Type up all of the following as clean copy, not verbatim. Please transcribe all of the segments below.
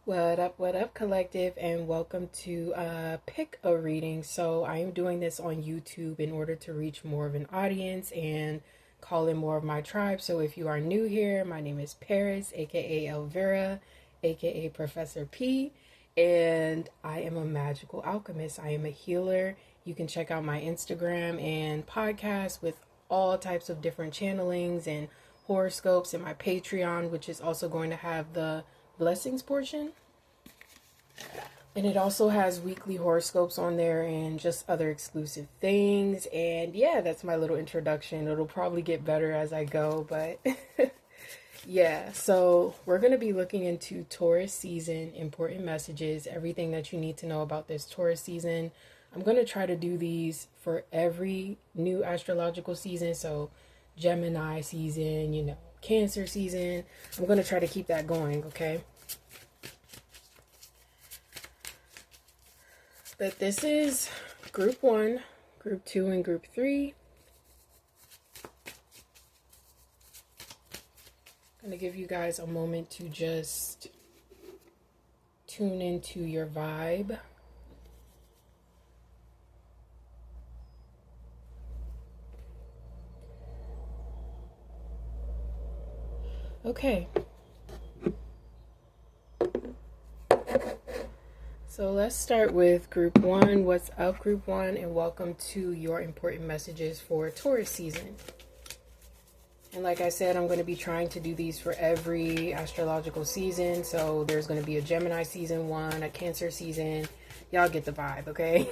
What up, collective, and welcome to Pick a Reading. So, I am doing this on YouTube in order to reach more of an audience and call in more of my tribe. So, if you are new here, my name is Paris, aka Elvira, aka Professor P, and I am a magical alchemist. I am a healer. You can check out my Instagram and podcast with all types of different channelings and horoscopes, and my Patreon, which is also going to have the blessings portion, and it also has weekly horoscopes on there and just other exclusive things. And yeah, that's my little introduction. It'll probably get better as I go, but yeah, so we're going to be looking into Taurus season, important messages, everything that you need to know about this Taurus season. I'm going to try to do these for every new astrological season. So Gemini season, Cancer season. I'm going to try to keep that going, okay? But this is group 1, group 2, and group 3. I'm going to give you guys a moment to just tune into your vibe. Okay. So let's start with group 1. What's up, group 1? And welcome to your important messages for Taurus season. And like I said, I'm going to be trying to do these for every astrological season. So there's going to be a Gemini season 1, a Cancer season. Y'all get the vibe, okay?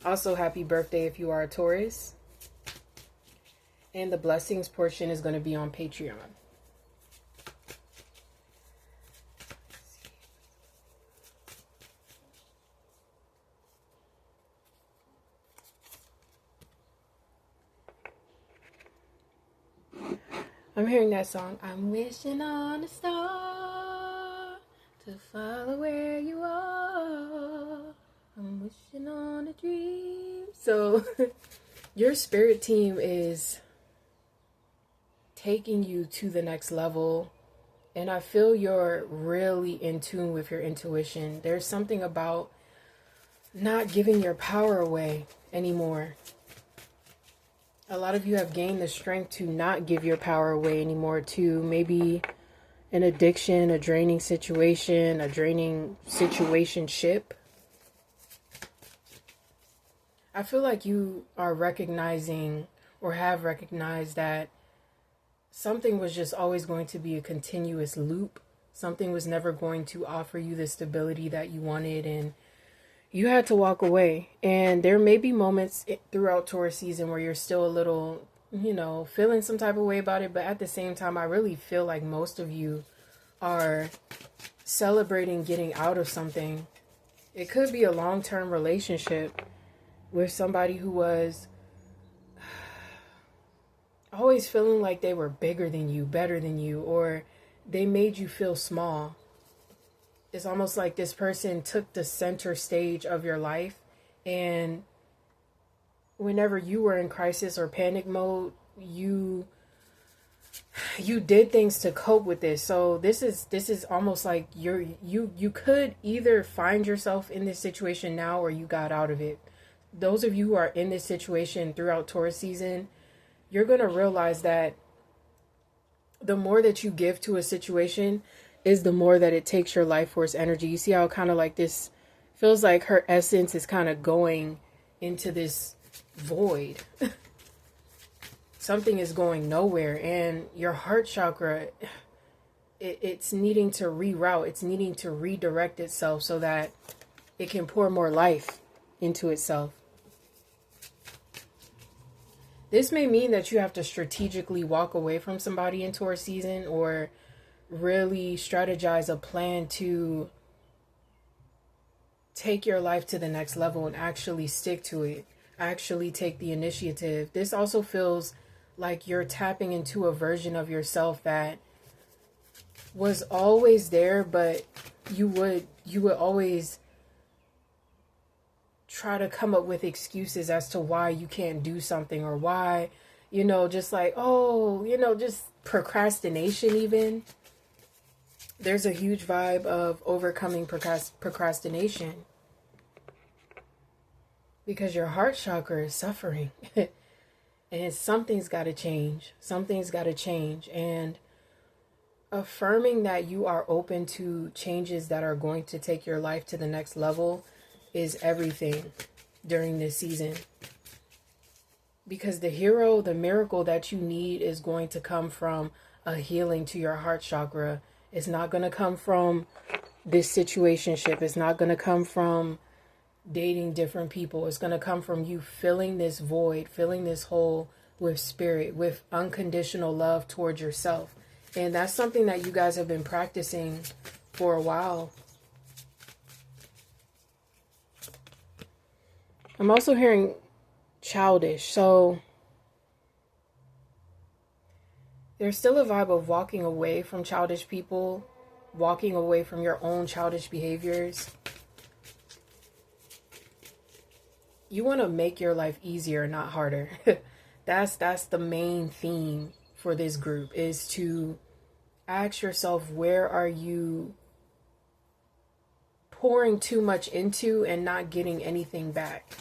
Also, happy birthday if you are a Taurus. And the blessings portion is going to be on Patreon. I'm hearing that song. I'm wishing on a star to follow where you are. I'm wishing on a dream. So your spirit team is taking you to the next level. And I feel you're really in tune with your intuition. There's something about not giving your power away anymore. A lot of you have gained the strength to not give your power away anymore, to maybe an addiction, a draining situationship. I feel like you are recognizing or have recognized that something was just always going to be a continuous loop. Something was never going to offer you the stability that you wanted, and you had to walk away. And there may be moments throughout Taurus season where you're still a little, feeling some type of way about it. But at the same time, I really feel like most of you are celebrating getting out of something. It could be a long-term relationship with somebody who was always feeling like they were bigger than you, better than you, or they made you feel small. It's almost like this person took the center stage of your life, and whenever you were in crisis or panic mode, you did things to cope with this. So this is almost like you could either find yourself in this situation now, or you got out of it. Those of you who are in this situation throughout Taurus season, you're going to realize that the more that you give to a situation is the more that it takes your life force energy. You see how kind of like this feels like her essence is kind of going into this void. Something is going nowhere, and your heart chakra, it's needing to reroute. It's needing to redirect itself so that it can pour more life into itself. This may mean that you have to strategically walk away from somebody in Taurus season, or really strategize a plan to take your life to the next level and actually stick to it. Actually take the initiative. This also feels like you're tapping into a version of yourself that was always there, but you would always try to come up with excuses as to why you can't do something, or why, just like, just procrastination even. there's a huge vibe of overcoming procrastination because your heart chakra is suffering. And something's got to change. Something's got to change. And affirming that you are open to changes that are going to take your life to the next level is everything during this season. Because the miracle that you need is going to come from a healing to your heart chakra. It's not going to come from this situationship. It's not going to come from dating different people. It's going to come from you filling this void, filling this hole with spirit, with unconditional love towards yourself. And that's something that you guys have been practicing for a while. I'm also hearing childish. So there's still a vibe of walking away from childish people, walking away from your own childish behaviors. You want to make your life easier, not harder. That's the main theme for this group, is to ask yourself, where are you pouring too much into and not getting anything back?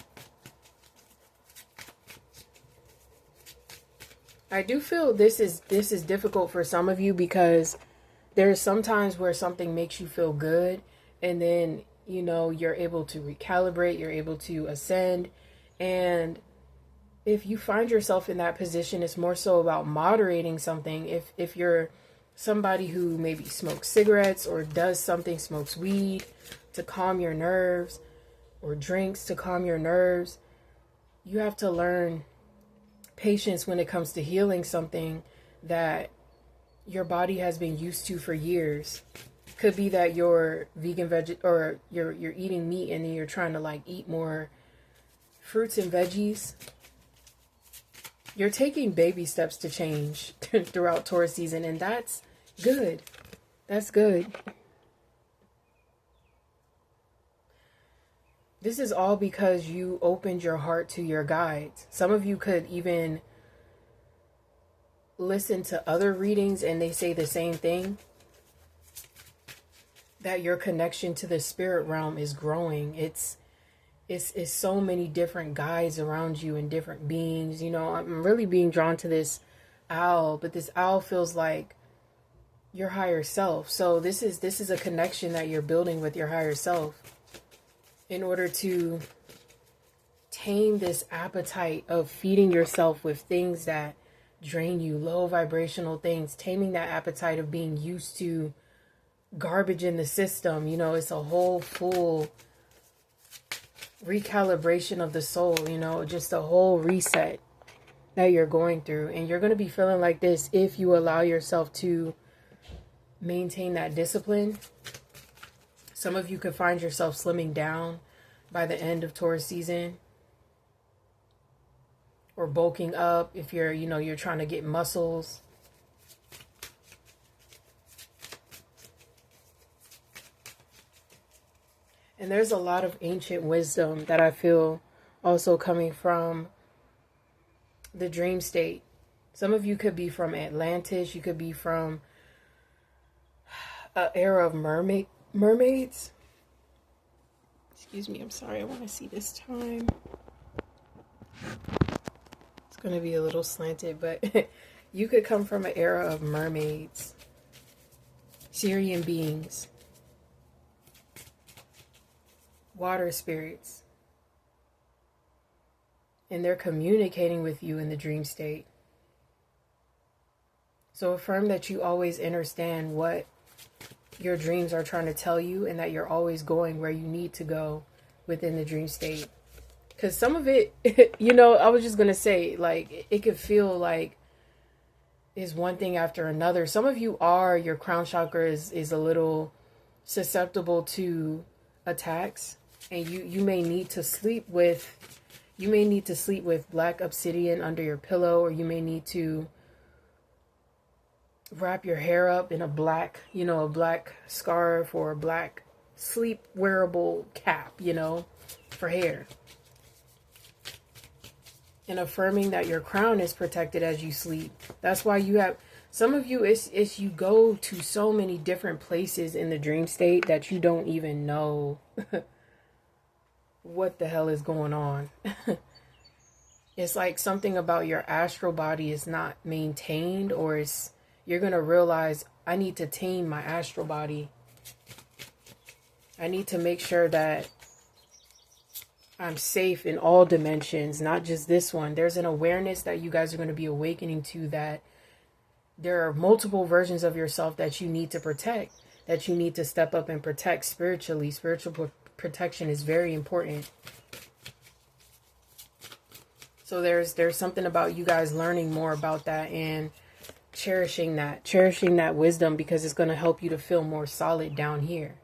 I do feel this is difficult for some of you because there's sometimes where something makes you feel good, and then, you know, you're able to recalibrate, you're able to ascend. And if you find yourself in that position, it's more so about moderating something. If you're somebody who maybe smokes cigarettes or does something, smokes weed to calm your nerves, or drinks to calm your nerves, you have to learn patience when it comes to healing something that your body has been used to for years. Could be that you're vegan, or you're eating meat, and then you're trying to like eat more fruits and veggies. You're taking baby steps to change throughout Taurus season, and that's good. That's good. This is all because you opened your heart to your guides. Some of you could even listen to other readings and they say the same thing, that your connection to the spirit realm is growing. It's so many different guides around you and different beings. You know, I'm really being drawn to this owl, but this owl feels like your higher self. So this is a connection that you're building with your higher self in order to tame this appetite of feeding yourself with things that drain you, low vibrational things, taming that appetite of being used to garbage in the system. You know, it's a whole full recalibration of the soul, you know, just a whole reset that you're going through. And you're going to be feeling like this if you allow yourself to maintain that discipline. Some of you could find yourself slimming down by the end of Taurus season, or bulking up if you're, you know, you're trying to get muscles. And there's a lot of ancient wisdom that I feel also coming from the dream state. Some of you could be from Atlantis. You could be from an era of mermaids. Excuse me, I'm sorry. I want to see this time. It's going to be a little slanted, but you could come from an era of mermaids, Syrian beings, water spirits, and they're communicating with you in the dream state. So affirm that you always understand what your dreams are trying to tell you, and that you're always going where you need to go within the dream state. Because some of it, you know, I was just going to say, like, it could feel like is one thing after another. Some of you are, your crown chakra is a little susceptible to attacks, and you may need to sleep with black obsidian under your pillow, or you may need to wrap your hair up in a black, you know, a black scarf or a black sleep wearable cap, you know, for hair. And affirming that your crown is protected as you sleep. That's why you have, Some of you, it's you go to so many different places in the dream state that you don't even know what the hell is going on. It's like something about your astral body is not maintained, or you're going to realize, I need to tame my astral body. I need to make sure that I'm safe in all dimensions, not just this one. There's an awareness that you guys are going to be awakening to, that there are multiple versions of yourself that you need to protect, that you need to step up and protect spiritually. Spiritual protection is very important. So there's something about you guys learning more about that and cherishing that wisdom, because it's going to help you to feel more solid down here.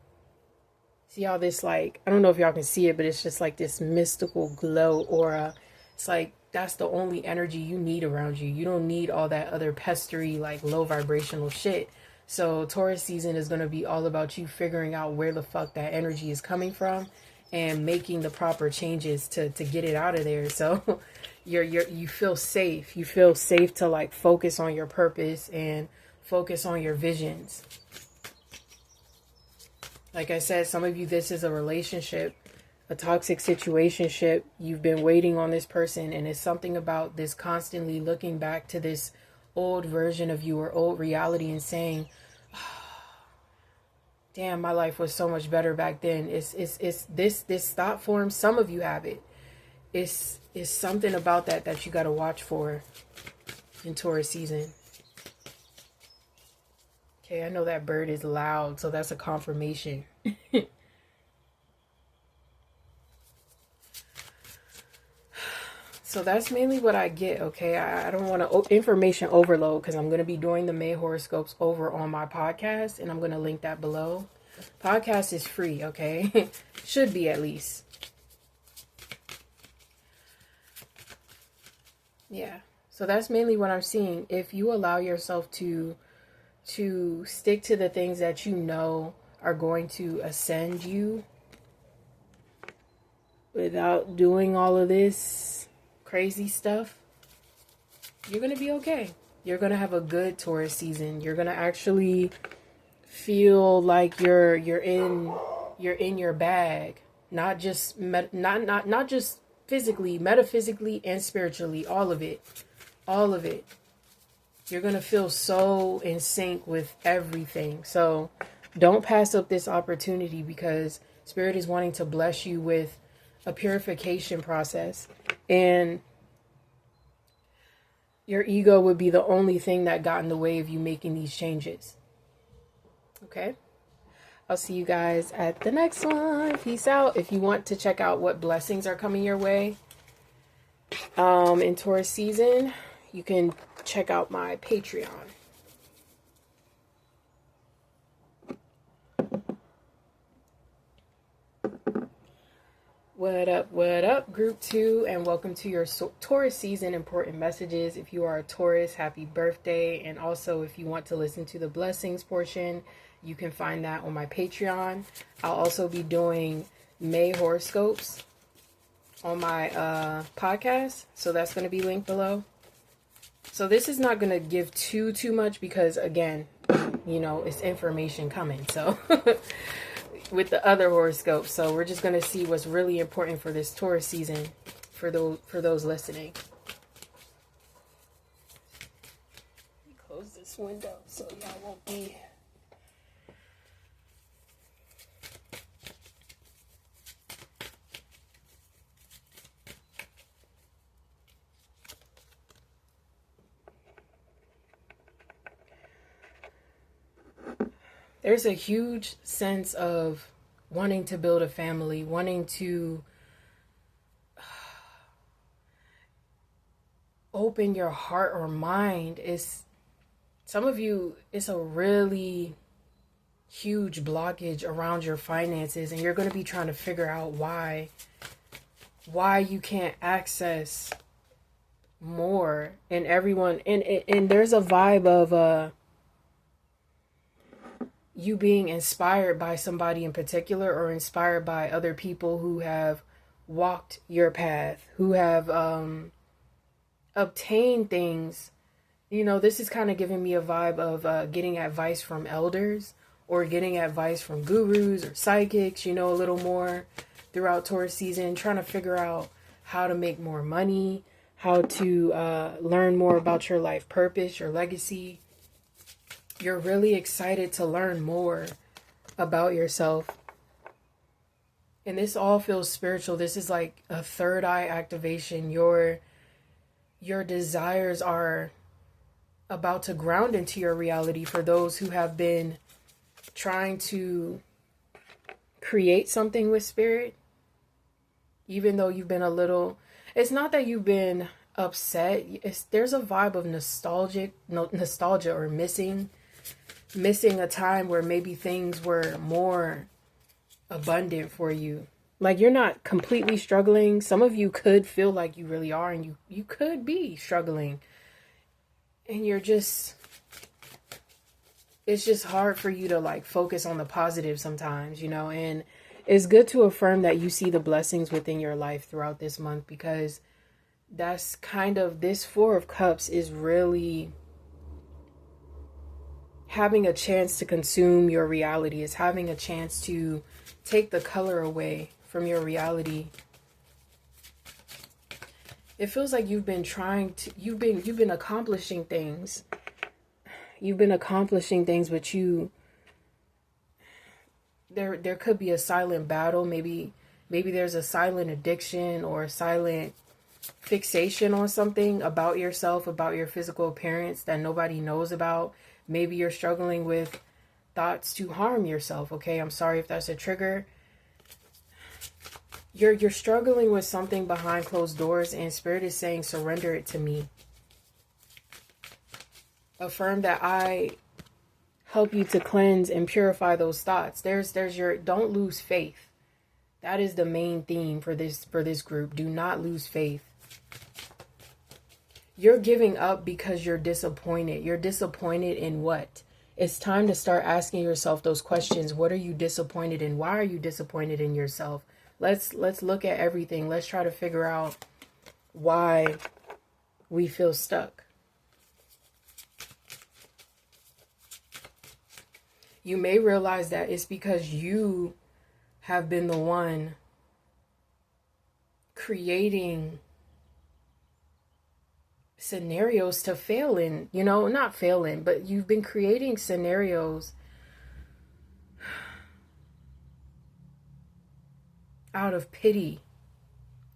See how this, like, I don't know if y'all can see it, but it's just like this mystical glow aura. It's like that's the only energy you need around you. You don't need all that other pestery, like low vibrational shit. So Taurus season is going to be all about you figuring out where the fuck that energy is coming from and making the proper changes to get it out of there. So you feel safe. You feel safe to like focus on your purpose and focus on your visions. Like I said, some of you, this is a relationship, a toxic situationship. You've been waiting on this person, and it's something about this constantly looking back to this old version of you or old reality and saying, damn, my life was so much better back then. It's this thought form. Some of you have it. It's something about that you got to watch for in Taurus season. Okay, I know that bird is loud, so that's a confirmation. So that's mainly what I get, okay? I don't want to information overload, because I'm going to be doing the May horoscopes over on my podcast, and I'm going to link that below. Podcast is free, okay? Should be, at least. Yeah. So that's mainly what I'm seeing. If you allow yourself to stick to the things that you know are going to ascend you without doing all of this crazy stuff, you're going to be okay. You're going to have a good Taurus season. You're going to actually feel like you're in your bag, not just not just physically, metaphysically and spiritually, all of it. You're going to feel so in sync with everything. So don't pass up this opportunity, because Spirit is wanting to bless you with a purification process. And your ego would be the only thing that got in the way of you making these changes. Okay? I'll see you guys at the next one. Peace out. If you want to check out what blessings are coming your way in Taurus season, you can check out my Patreon. What up, group 2, and welcome to your Taurus season important messages. If you are a Taurus, happy birthday. And also, if you want to listen to the blessings portion, you can find that on my Patreon. I'll also be doing May horoscopes on my podcast, so that's going to be linked below. So this is not going to give too much, because again, you know, it's information coming. So with the other horoscopes, so we're just going to see what's really important for this Taurus season for those listening. Let me close this window so y'all won't be. There's a huge sense of wanting to build a family, wanting to open your heart or mind. Some of you, it's a really huge blockage around your finances, and you're going to be trying to figure out why you can't access more. And everyone, and there's a vibe of you being inspired by somebody in particular, or inspired by other people who have walked your path, who have obtained things This is kind of giving me a vibe of getting advice from elders or getting advice from gurus or psychics, a little more throughout Taurus season, trying to figure out how to make more money, how to learn more about your life purpose, your legacy. You're really excited to learn more about yourself. And this all feels spiritual. This is like a third eye activation. Your desires are about to ground into your reality for those who have been trying to create something with spirit. Even though you've been it's not that you've been upset. There's a vibe of nostalgia or missing a time where maybe things were more abundant for you. Like, you're not completely struggling. Some of you could feel like you really are, and you could be struggling. And it's just hard for you to like focus on the positive sometimes, and it's good to affirm that you see the blessings within your life throughout this month, because that's kind of, this Four of Cups is really having a chance to consume your reality. It's having a chance to take the color away from your reality. It feels like you've been accomplishing things. You've been accomplishing things, but there could be a silent battle. Maybe there's a silent addiction or a silent fixation on something about yourself, about your physical appearance that nobody knows about. Maybe you're struggling with thoughts to harm yourself. Okay, I'm sorry if that's a trigger. You're struggling with something behind closed doors, and Spirit is saying, surrender it to me. Affirm that I help you to cleanse and purify those thoughts. There's your, don't lose faith. That is the main theme for this group. Do not lose faith. You're giving up because you're disappointed. You're disappointed in what? It's time to start asking yourself those questions. What are you disappointed in? Why are you disappointed in yourself? Let's look at everything. Let's try to figure out why we feel stuck. You may realize that it's because you have been the one creating scenarios to fail in, not fail in, but you've been creating scenarios out of pity.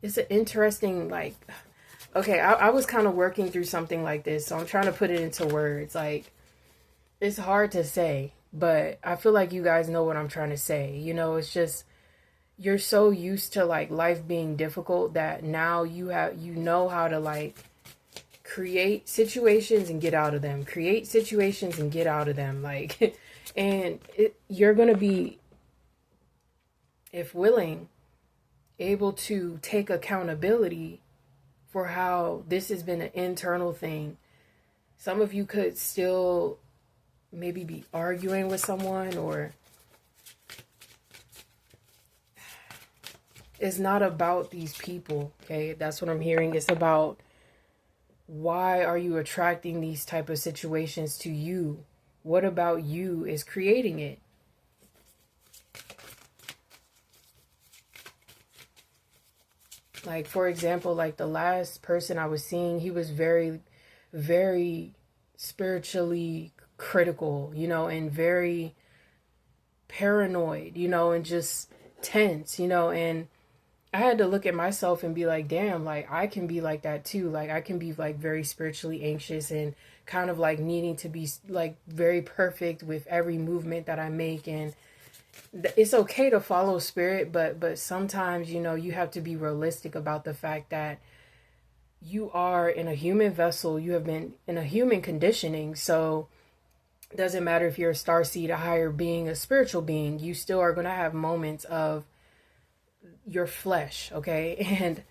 It's an interesting, okay, I was kind of working through something like this, so I'm trying to put it into words. It's hard to say, but I feel like you guys know what I'm trying to say. It's just, you're so used to life being difficult that now you know how to create situations and get out of them. Create situations and get out of them. And you're going to be, if willing, able to take accountability for how this has been an internal thing. Some of you could still maybe be arguing with someone, or it's not about these people, okay? That's what I'm hearing. It's about, why are you attracting these type of situations to you? What about you is creating it? For example, the last person I was seeing, he was very, very spiritually critical, and very paranoid, and just tense, and I had to look at myself and be like, damn, I can be like that too. I can be very spiritually anxious and kind of needing to be very perfect with every movement that I make. And it's okay to follow spirit, but sometimes, you have to be realistic about the fact that you are in a human vessel. You have been in a human conditioning. So it doesn't matter if you're a starseed, a higher being, a spiritual being, you still are going to have moments of your flesh. Okay. And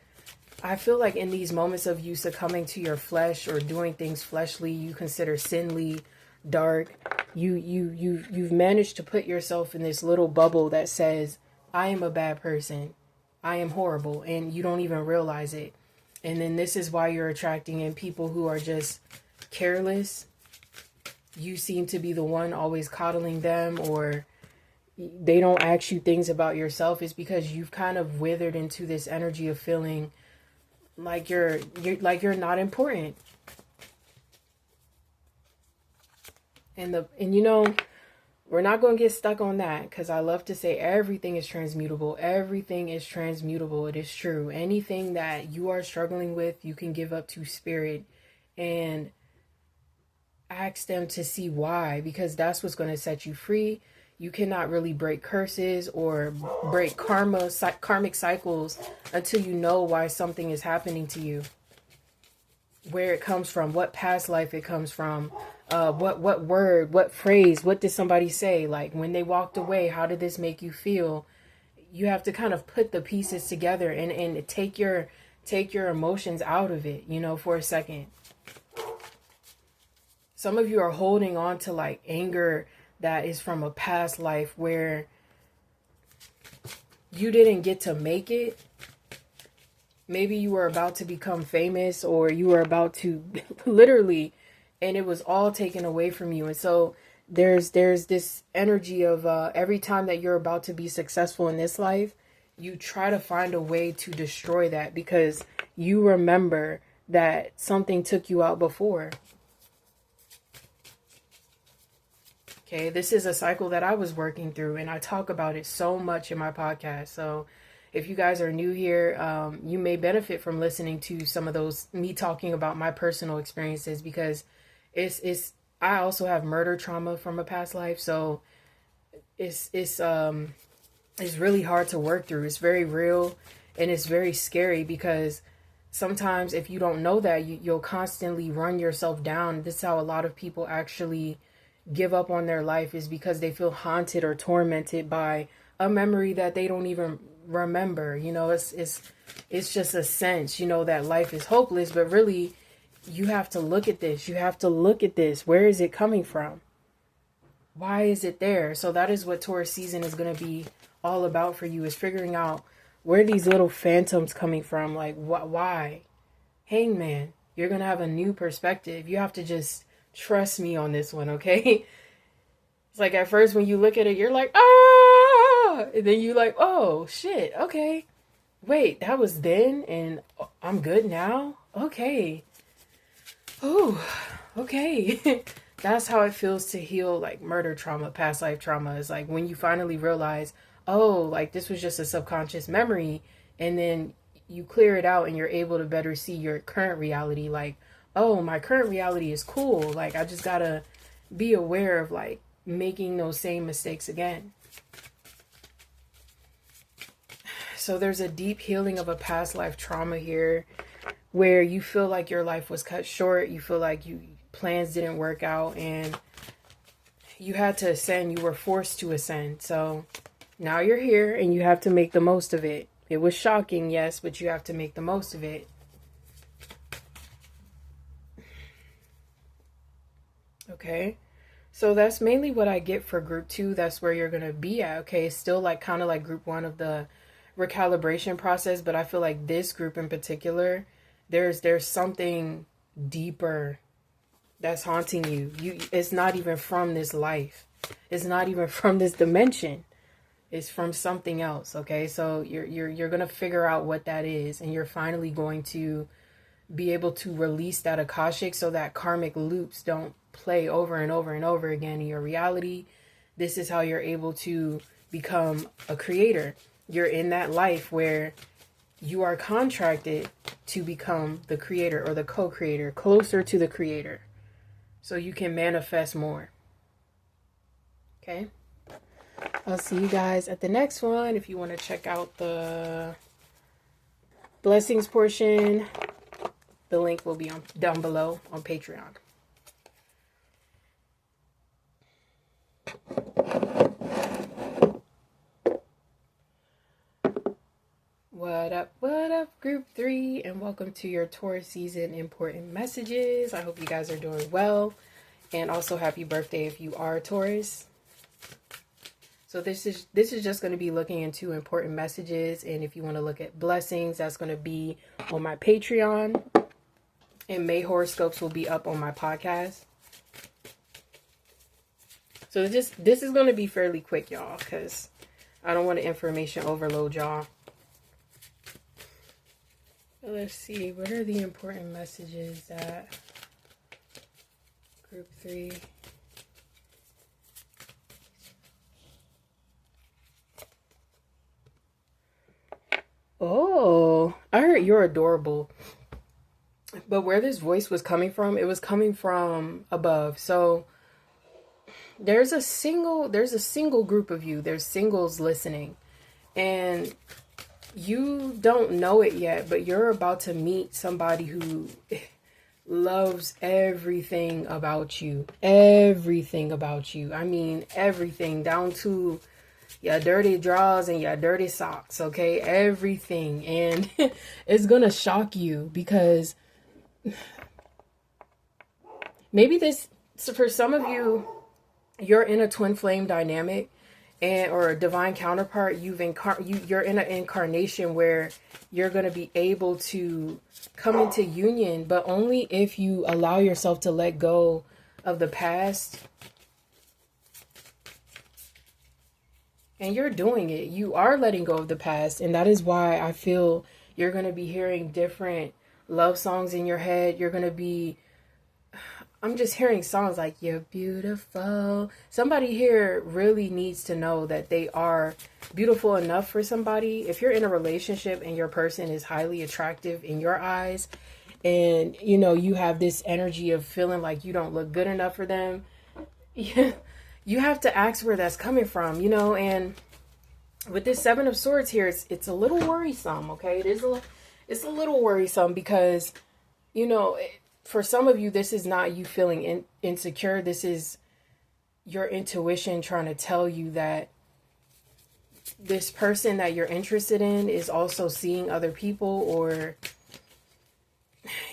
I feel like in these moments of you succumbing to your flesh or doing things fleshly, you consider sinly, dark, you've managed to put yourself in this little bubble that says, I am a bad person, I am horrible, and you don't even realize it. And then this is why you're attracting in people who are just careless. You seem to be the one always coddling them, or they don't ask you things about yourself, is because you've kind of withered into this energy of feeling like you're not important. And you know, we're not going to get stuck on that, because I love to say everything is transmutable. Everything is transmutable. It is true. Anything that you are struggling with, you can give up to spirit and ask them to see why, because that's what's going to set you free. You cannot really break curses or break karmic cycles until you know why something is happening to you, where it comes from, what past life it comes from, what word, what phrase, what did somebody say, like when they walked away, how did this make you feel? You have to kind of put the pieces together and take your emotions out of it, you know, for a second. Some of you are holding on to like anger that is from a past life where you didn't get to make it. Maybe you were about to become famous, or you were about to literally, and it was all taken away from you. And so there's this energy of every time that you're about to be successful in this life, you try to find a way to destroy that, because you remember that something took you out before. Okay, this is a cycle that I was working through, and I talk about it so much in my podcast. So if you guys are new here, you may benefit from listening to some of those, me talking about my personal experiences, because I also have murder trauma from a past life. So it's really hard to work through. It's very real, and it's very scary, because sometimes if you don't know that, you'll constantly run yourself down. This is how a lot of people actually give up on their life, is because they feel haunted or tormented by a memory that they don't even remember. You know, it's just a sense, you know, that life is hopeless, but really you have to look at this. You have to look at this. Where is it coming from? Why is it there? So that is what Taurus season is going to be all about for you, is figuring out where these little phantoms coming from. Like, why? Hangman, you're going to have a new perspective. You have to just trust me on this one, okay? It's like at first when you look at it, you're like, ah! And then you like, oh, shit, okay. Wait, that was then, and I'm good now? Okay. Oh, okay. That's how it feels to heal like murder trauma, past life trauma. Is like when you finally realize, oh, like this was just a subconscious memory, and then you clear it out and you're able to better see your current reality. Like, oh, my current reality is cool. Like, I just gotta be aware of like making those same mistakes again. So there's a deep healing of a past life trauma here, where you feel like your life was cut short. You feel like plans didn't work out, and you had to ascend. You were forced to ascend. So now you're here and you have to make the most of it. It was shocking, yes, but you have to make the most of it. Okay, so that's mainly what I get for group 2. That's where you're going to be at. Okay, it's still like kind of like group 1 of the recalibration process, but I feel like this group in particular, there's something deeper that's haunting you. It's not even from this life. It's not even from this dimension. It's from something else. Okay, so you're going to figure out what that is, and you're finally going to be able to release that Akashic so that karmic loops don't play over and over and over again in your reality. This is how you're able to become a creator. You're in that life where you are contracted to become the creator or the co-creator, closer to the creator, so you can manifest more. Okay, I'll see you guys at the next one. If you want to check out the blessings portion, the link will be down below on Patreon. What up, group 3, and welcome to your Taurus season important messages. I hope you guys are doing well, and also happy birthday if you are Taurus. So this is just going to be looking into important messages, and if you want to look at blessings, that's going to be on my Patreon. and May horoscopes will be up on my podcast. So this is going to be fairly quick, y'all, because I don't want to information overload y'all. Let's see, what are the important messages that group 3? Oh, I heard you're adorable. But where this voice was coming from, it was coming from above. So there's a single group of you. There's singles listening. And you don't know it yet, but you're about to meet somebody who loves everything about you. Everything about you. I mean, everything, down to your dirty drawers and your dirty socks, okay? Everything. And it's gonna shock you, because maybe this, so for some of you, you're in a twin flame dynamic, and or a divine counterpart. You're in an incarnation where you're going to be able to come into union, but only if you allow yourself to let go of the past. And you're doing it. You are letting go of the past. And that is why I feel you're going to be hearing different love songs in your head. You're going to be, I'm just hearing songs like "You're Beautiful." Somebody here really needs to know that they are beautiful enough for somebody. If you're in a relationship and your person is highly attractive in your eyes, and you know, you have this energy of feeling like you don't look good enough for them, you have to ask where that's coming from, you know. And with this 7 of Swords here, it's a little worrisome, okay? It's a little worrisome because, you know, for some of you, this is not you feeling insecure. This is your intuition trying to tell you that this person that you're interested in is also seeing other people, or,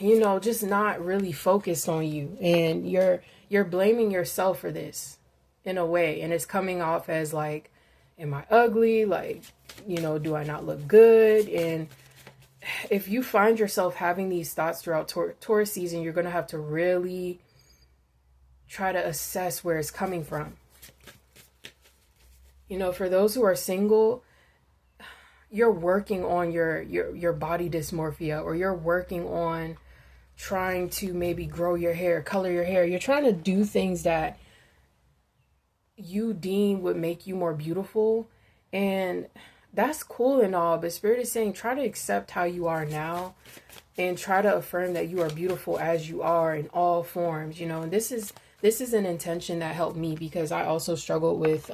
you know, just not really focused on you. And you're blaming yourself for this in a way. And it's coming off as like, am I ugly? Like, you know, do I not look good? And if you find yourself having these thoughts throughout Taurus season, you're going to have to really try to assess where it's coming from. You know, for those who are single, you're working on your body dysmorphia, or you're working on trying to maybe grow your hair, color your hair. You're trying to do things that you deem would make you more beautiful. And that's cool and all, but Spirit is saying try to accept how you are now, and try to affirm that you are beautiful as you are in all forms, you know. And this is an intention that helped me, because I also struggled with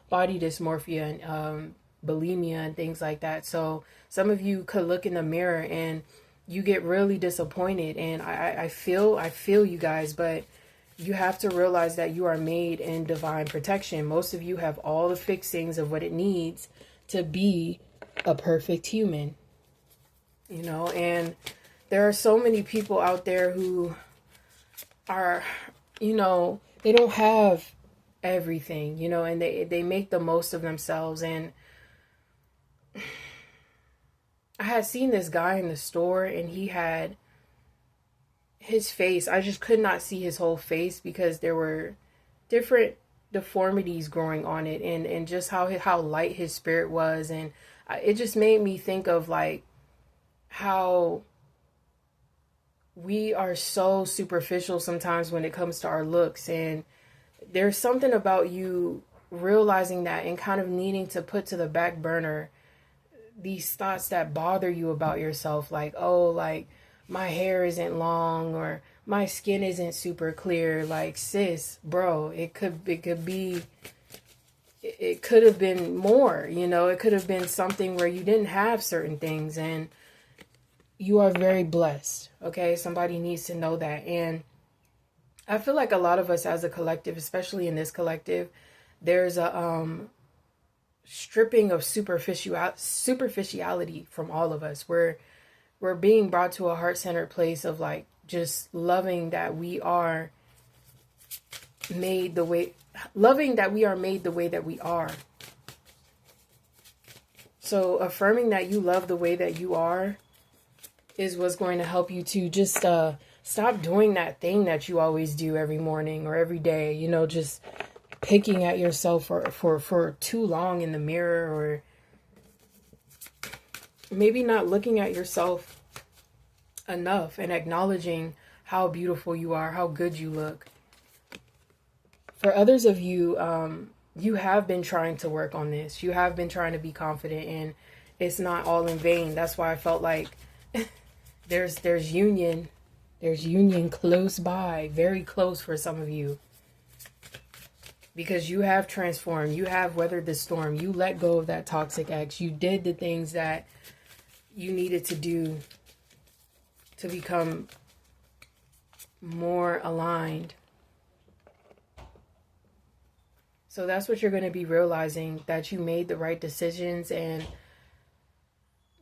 body dysmorphia and bulimia and things like that. So some of you could look in the mirror and you get really disappointed, and I feel you guys, but you have to realize that you are made in divine protection. Most of you have all the fixings of what it needs to be a perfect human, you know. And there are so many people out there who are, you know, they don't have everything, you know, and they make the most of themselves. And I had seen this guy in the store, and he had his face, I just could not see his whole face because there were different deformities growing on it, and just how light his spirit was. And it just made me think of like how we are so superficial sometimes when it comes to our looks. And there's something about you realizing that and kind of needing to put to the back burner these thoughts that bother you about yourself, like, oh, like my hair isn't long, or my skin isn't super clear. Like, sis, bro, it could have been more, you know. It could have been something where you didn't have certain things, and you are very blessed, okay? Somebody needs to know that. And I feel like a lot of us as a collective, especially in this collective, there's a stripping of superficiality from all of us. We're being brought to a heart-centered place of like just loving that we are made the way, loving that we are made the way that we are. So affirming that you love the way that you are is what's going to help you to just Stop doing that thing that you always do every morning or every day, you know, just picking at yourself for too long in the mirror, or maybe not looking at yourself enough and acknowledging how beautiful you are, how good you look. For others of you, you have been trying to work on this. You have been trying to be confident, and it's not all in vain. That's why I felt like there's union. There's union close by, very close for some of you. Because you have transformed. You have weathered the storm. You let go of that toxic ex. You did the things that you needed to do to become more aligned. So that's what you're going to be realizing, that you made the right decisions and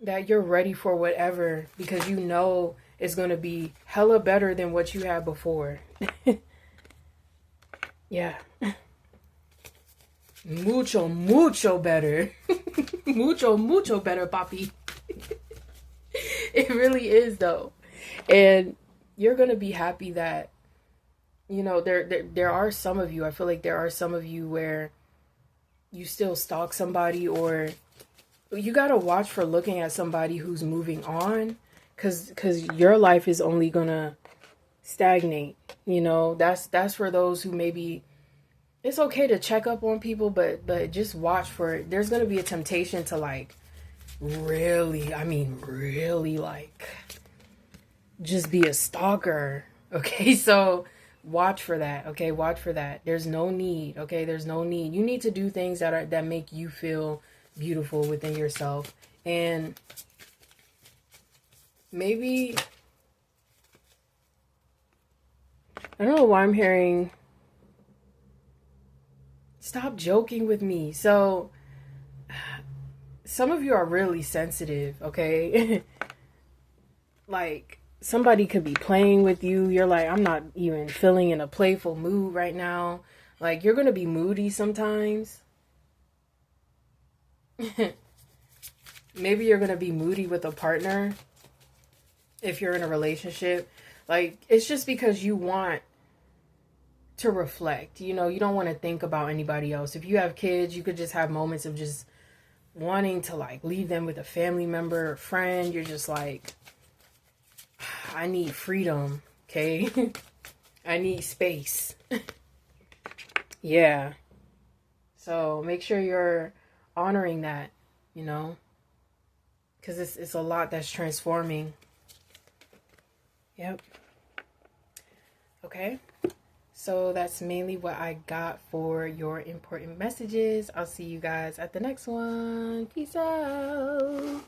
that you're ready for whatever, because you know it's going to be hella better than what you had before. Yeah. Mucho, mucho better. Mucho, mucho better, papi. It really is, though. And you're going to be happy that, you know, there are some of you, I feel like there are some of you where you still stalk somebody, or you got to watch for looking at somebody who's moving on, because your life is only going to stagnate. You know, that's for those who maybe, it's okay to check up on people, but just watch for it. There's going to be a temptation to like really like just be a stalker. Okay, so watch for that. Okay, watch for that. There's no need. Okay, there's no need. You need to do things that make you feel beautiful within yourself. And maybe, I don't know why I'm hearing, stop joking with me. So some of you are really sensitive, okay? Like, somebody could be playing with you. You're like, I'm not even feeling in a playful mood right now. Like, you're going to be moody sometimes. Maybe you're going to be moody with a partner if you're in a relationship. Like, it's just because you want to reflect. You know, you don't want to think about anybody else. If you have kids, you could just have moments of just wanting to, like, leave them with a family member or friend. You're just like, I need freedom, okay? I need space. Yeah. So make sure you're honoring that, you know? Because it's a lot that's transforming. Yep. Okay. So that's mainly what I got for your important messages. I'll see you guys at the next one. Peace out.